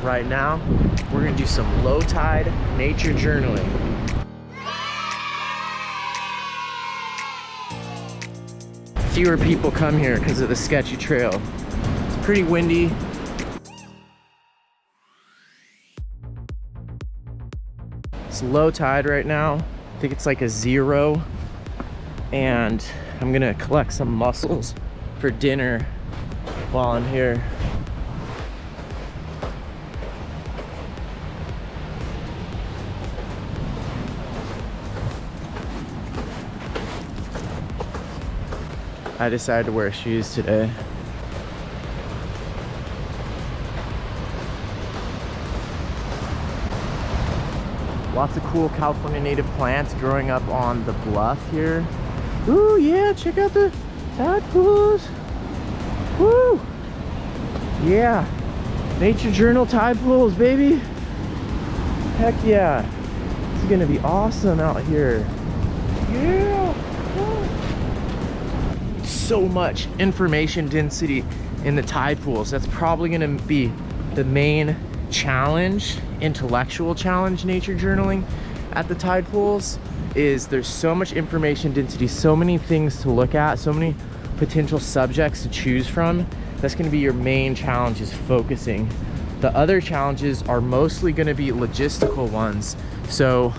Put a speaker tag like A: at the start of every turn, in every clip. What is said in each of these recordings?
A: Right now, we're gonna do some low tide nature journaling. Fewer people come here because of the sketchy trail. It's pretty windy. It's low tide right now. I think it's like a 0. And I'm gonna collect some mussels for dinner while I'm here. I decided to wear shoes today. Lots of cool California native plants growing up on the bluff here. Ooh, yeah, check out the tide pools. Woo! Yeah, nature journal tide pools, baby. Heck yeah. It's gonna be awesome out here. Yeah! So much information density in the tide pools. That's probably gonna be the main challenge, intellectual challenge nature journaling at the tide pools, is there's so much information density, so many things to look at, so many potential subjects to choose from. That's gonna be your main challenge, is focusing. The other challenges are mostly gonna be logistical ones. So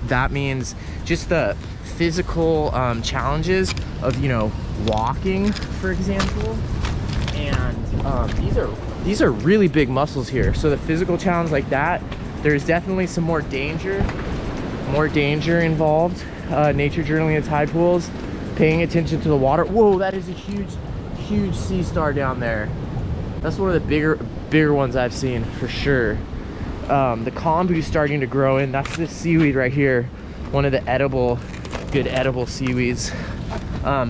A: that means just the physical challenges of, you know, walking, for example. And these are really big mussels here. So the physical challenge like that, there's definitely some more danger involved. Nature journaling at tide pools, paying attention to the water. Whoa, that is a huge sea star down there. That's one of the bigger ones I've seen for sure. The kombu's starting to grow in. That's this seaweed right here, one of the good edible seaweeds.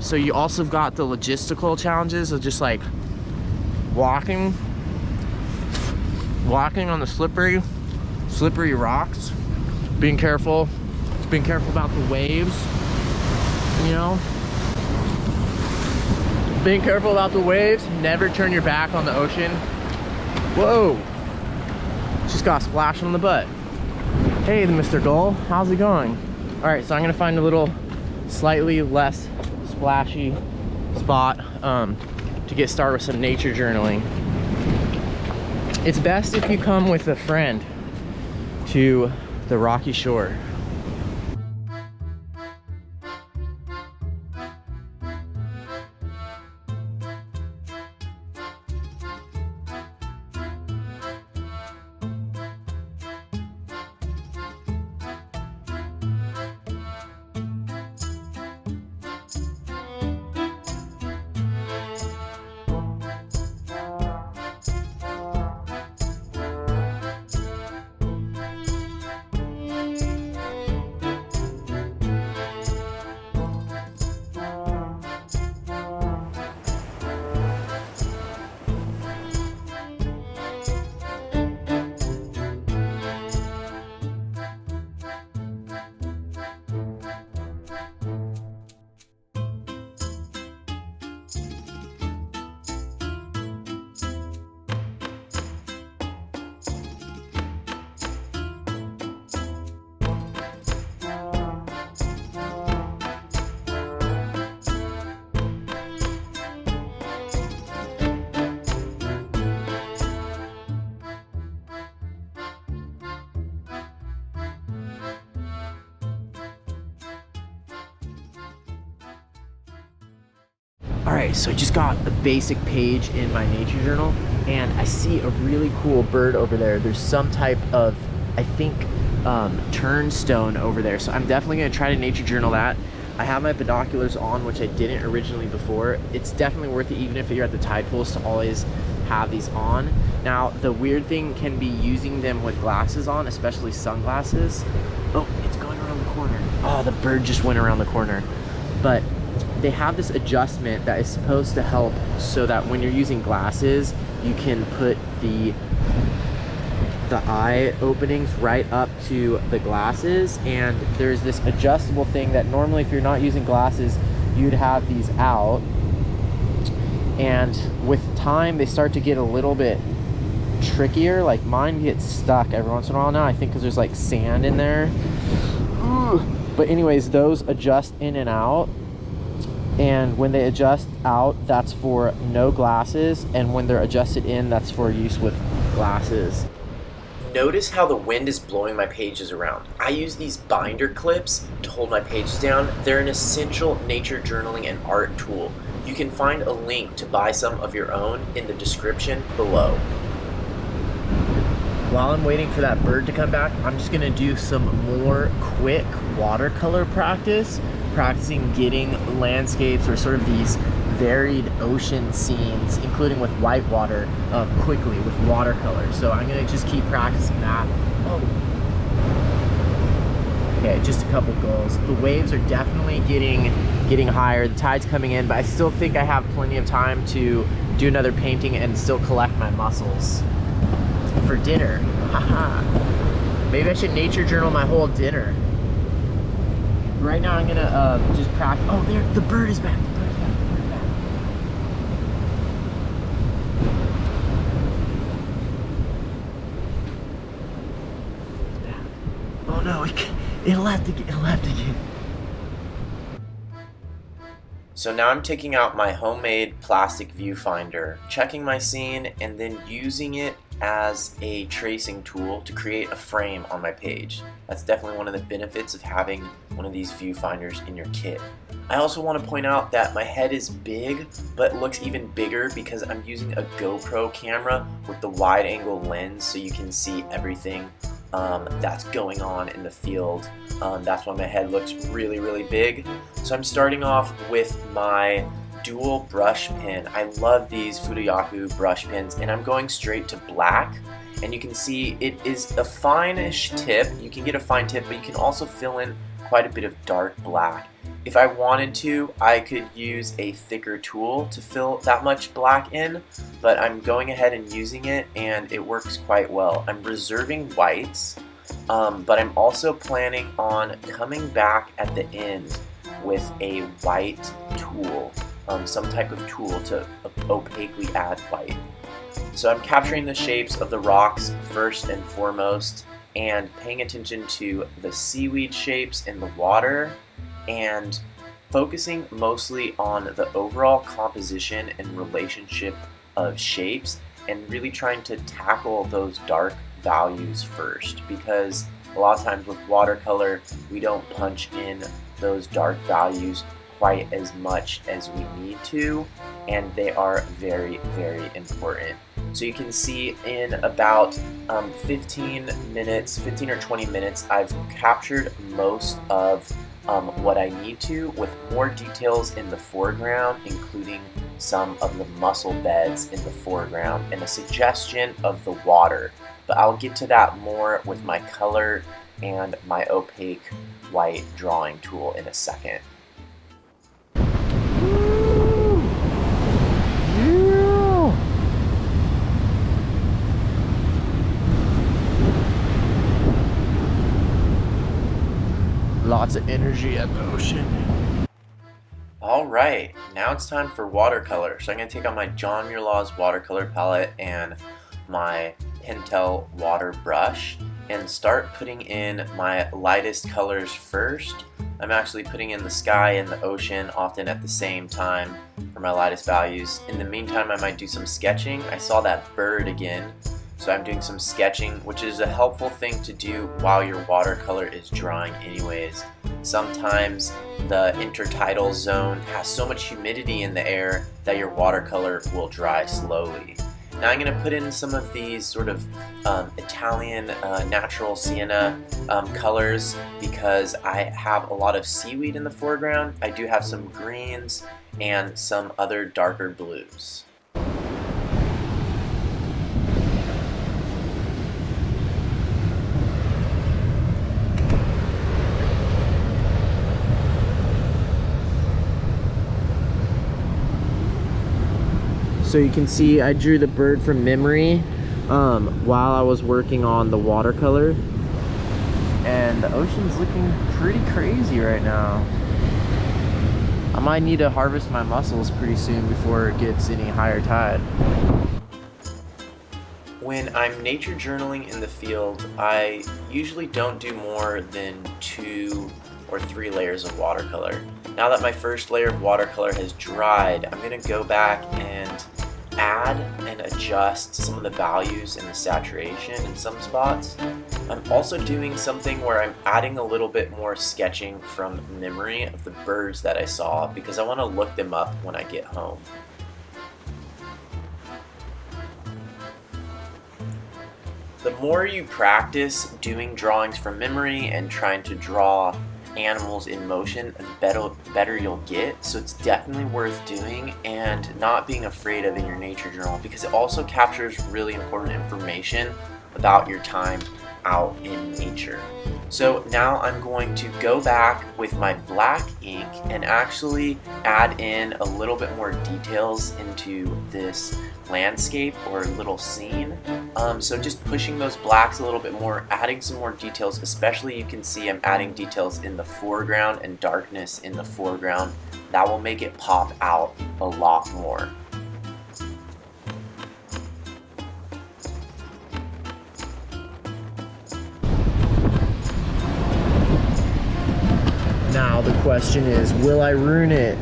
A: So you also got the logistical challenges of just like walking on the slippery rocks, being careful about the waves, you know, being careful about the waves. Never turn your back on the ocean. Whoa, just got splashed on the butt. Hey, Mr. Gull, how's it going? All right, so I'm gonna find a little slightly less splashy spot to get started with some nature journaling. It's best if you come with a friend to the rocky shore. All right, so I just got a basic page in my nature journal and I see a really cool bird over there. There's some type of, I think, turnstone over there. So I'm definitely gonna try to nature journal that. I have my binoculars on, which I didn't originally before. It's definitely worth it, even if you're at the tide pools, to always have these on. Now, the weird thing can be using them with glasses on, especially sunglasses. Oh, it's going around the corner. Oh, the bird just went around the corner. But they have this adjustment that is supposed to help so that when you're using glasses, you can put the eye openings right up to the glasses. And there's this adjustable thing that normally, if you're not using glasses, you'd have these out. And with time, they start to get a little bit trickier. Like mine gets stuck every once in a while now, I think because there's like sand in there. Ugh. But anyways, those adjust in and out. And when they adjust out, that's for no glasses. And when they're adjusted in, that's for use with glasses. Notice how the wind is blowing my pages around. I use these binder clips to hold my pages down. They're an essential nature journaling and art tool. You can find a link to buy some of your own in the description below. While I'm waiting for that bird to come back, I'm just gonna do some more quick watercolor practice, practicing getting landscapes or sort of these varied ocean scenes, including with whitewater, quickly with watercolor. So I'm gonna just keep practicing that. Oh. Okay, just a couple goals. The waves are definitely getting higher, the tide's coming in, but I still think I have plenty of time to do another painting and still collect my mussels. For dinner, haha. Maybe I should nature journal my whole dinner. Right now I'm gonna just practice. Oh, there, the bird is back. The bird is back. The bird is back. It's back. Oh no, it'll have to get. It'll have to get. So now I'm taking out my homemade plastic viewfinder, checking my scene, and then using it as a tracing tool to create a frame on my page. That's definitely one of the benefits of having one of these viewfinders in your kit. I also want to point out that my head is big, but looks even bigger because I'm using a GoPro camera with the wide angle lens so you can see everything that's going on in the field. That's why my head looks really, really big. So I'm starting off with my dual brush pen. I love these Fudoyaku brush pens, and I'm going straight to black. And you can see it is a fine-ish tip. You can get a fine tip, but you can also fill in quite a bit of dark black. If I wanted to, I could use a thicker tool to fill that much black in, but I'm going ahead and using it, and it works quite well. I'm reserving whites, but I'm also planning on coming back at the end with a white tool. Some type of tool to opaquely add white. So I'm capturing the shapes of the rocks first and foremost, and paying attention to the seaweed shapes in the water, and focusing mostly on the overall composition and relationship of shapes, and really trying to tackle those dark values first, because a lot of times with watercolor we don't punch in those dark values quite as much as we need to, and they are very, very important. So you can see in about 15 or 20 minutes, I've captured most of what I need to, with more details in the foreground, including some of the mussel beds in the foreground and a suggestion of the water. But I'll get to that more with my color and my opaque white drawing tool in a second. Lots of energy at the ocean. Alright, now it's time for watercolor. So I'm going to take out my John Muir Laws watercolor palette and my Pentel water brush and start putting in my lightest colors first. I'm actually putting in the sky and the ocean often at the same time for my lightest values. In the meantime, I might do some sketching. I saw that bird again, so I'm doing some sketching, which is a helpful thing to do while your watercolor is drying anyways. Sometimes the intertidal zone has so much humidity in the air that your watercolor will dry slowly. Now I'm going to put in some of these sort of Italian natural sienna colors because I have a lot of seaweed in the foreground. I do have some greens and some other darker blues. So you can see I drew the bird from memory while I was working on the watercolor, and the ocean's looking pretty crazy right now. I might need to harvest my mussels pretty soon before it gets any higher tide. When I'm nature journaling in the field, I usually don't do more than 2 or 3 layers of watercolor. Now that my first layer of watercolor has dried, I'm going to go back and add and adjust some of the values in the saturation in some spots. I'm also doing something where I'm adding a little bit more sketching from memory of the birds that I saw because I want to look them up when I get home. The more you practice doing drawings from memory and trying to draw animals in motion, the better you'll get. So it's definitely worth doing and not being afraid of in your nature journal because it also captures really important information about your time out in nature. So now I'm going to go back with my black ink and actually add in a little bit more details into this landscape or little scene. So just pushing those blacks a little bit more, adding some more details, especially you can see I'm adding details in the foreground and darkness in the foreground. That will make it pop out a lot more. Now the question is, will I ruin it?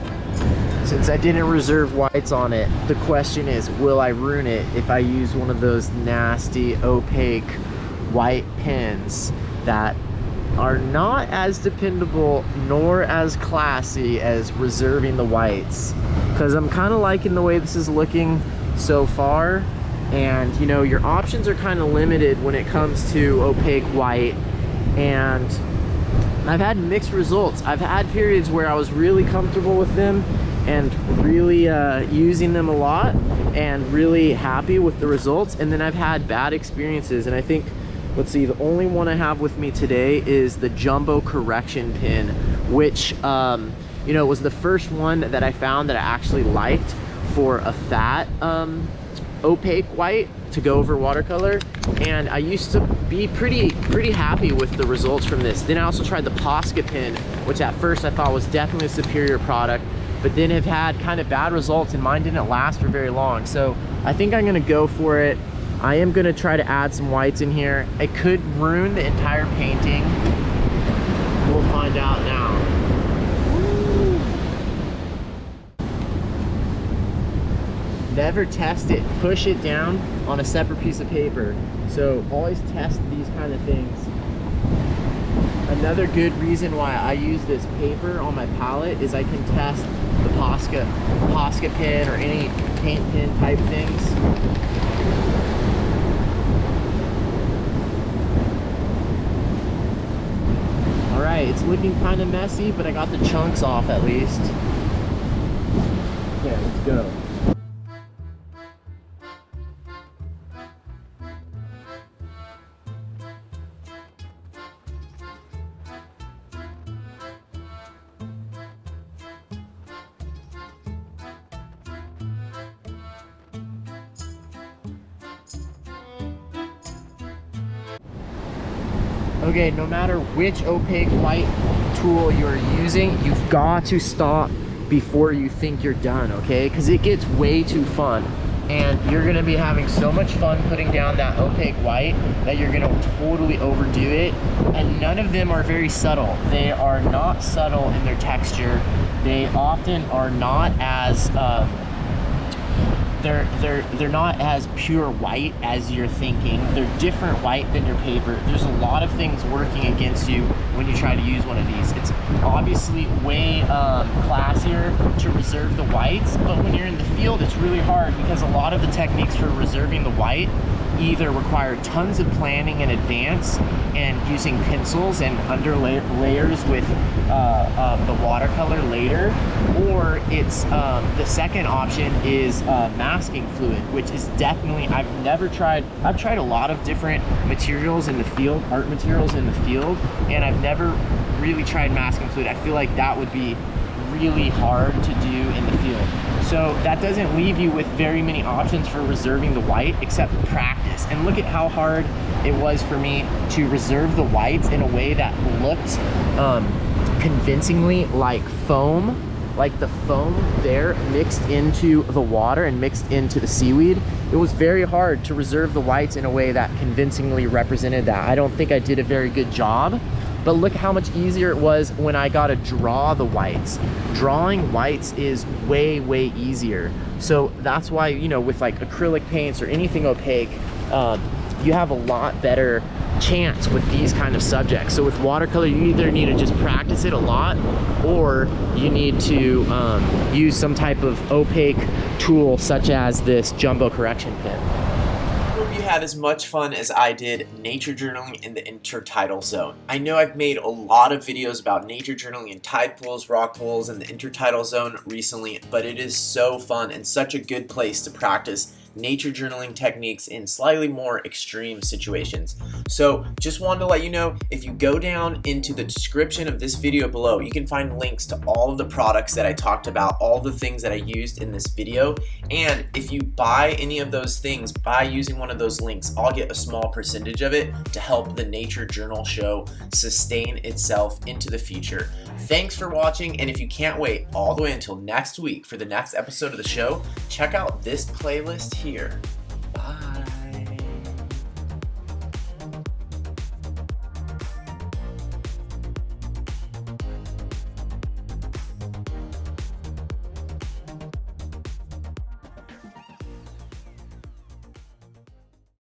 A: Since I didn't reserve whites on it, the question is, will I ruin it if I use one of those nasty, opaque white pens that are not as dependable nor as classy as reserving the whites? Because I'm kind of liking the way this is looking so far, and you know, your options are kind of limited when it comes to opaque white, and I've had mixed results. I've had periods where I was really comfortable with them and really using them a lot and really happy with the results, and then I've had bad experiences. And I think, let's see, the only one I have with me today is the Jumbo Correction Pen, which you know, was the first one that I found that I actually liked for a fat opaque white to go over watercolor, and I used to be pretty happy with the results from this. Then I also tried the Posca pen, which at first I thought was definitely a superior product, but then have had kind of bad results, and mine didn't last for very long. So I think I'm gonna go for it. I am gonna try to add some whites in here. It could ruin the entire painting. We'll find out now. Never test it, push it down on a separate piece of paper. So always test these kind of things. Another good reason why I use this paper on my palette is I can test the Posca pen or any paint pen type things. All right, it's looking kind of messy, but I got the chunks off at least. Okay, let's go. Okay, no matter which opaque white tool you're using, you've got to stop before you think you're done, okay? Because it gets way too fun, and you're gonna be having so much fun putting down that opaque white that you're gonna totally overdo it. And none of them are very subtle. They are not subtle in their texture. They often are not as they're not as pure white as you're thinking. They're different white than your paper. There's a lot of things working against you when you try to use one of these. It's obviously way classier to reserve the whites, but when you're in the field, it's really hard because a lot of the techniques for reserving the white either require tons of planning in advance and using pencils and under layers with the watercolor later, or it's the second option is masking fluid, which is definitely, I've tried a lot of different materials in the field, art materials in the field, and I've never really tried masking fluid. I feel like that would be really hard to do in the field. So that doesn't leave you with very many options for reserving the white except practice. And look at how hard it was for me to reserve the whites in a way that looked convincingly like foam, like the foam there mixed into the water and mixed into the seaweed. it was very hard to reserve the whites in a way that convincingly represented that. I don't think I did a very good job, but look how much easier it was when I got to draw the whites. Drawing whites is way, way easier. So that's why, you know, with like acrylic paints or anything opaque, you have a lot better chance with these kind of subjects. So with watercolor, you either need to just practice it a lot, or you need to use some type of opaque tool such as this jumbo correction pen.
B: I hope you had as much fun as I did nature journaling in the intertidal zone. I know I've made a lot of videos about nature journaling in tide pools, rock pools, and the intertidal zone recently, but it is so fun and such a good place to practice nature journaling techniques in slightly more extreme situations. So just wanted to let you know, if you go down into the description of this video below, you can find links to all of the products that I talked about, all the things that I used in this video. And if you buy any of those things by using one of those links, I'll get a small percentage of it to help the Nature Journal show sustain itself into the future. Thanks for watching, and if you can't wait all the way until next week for the next episode of the show, check out this playlist here.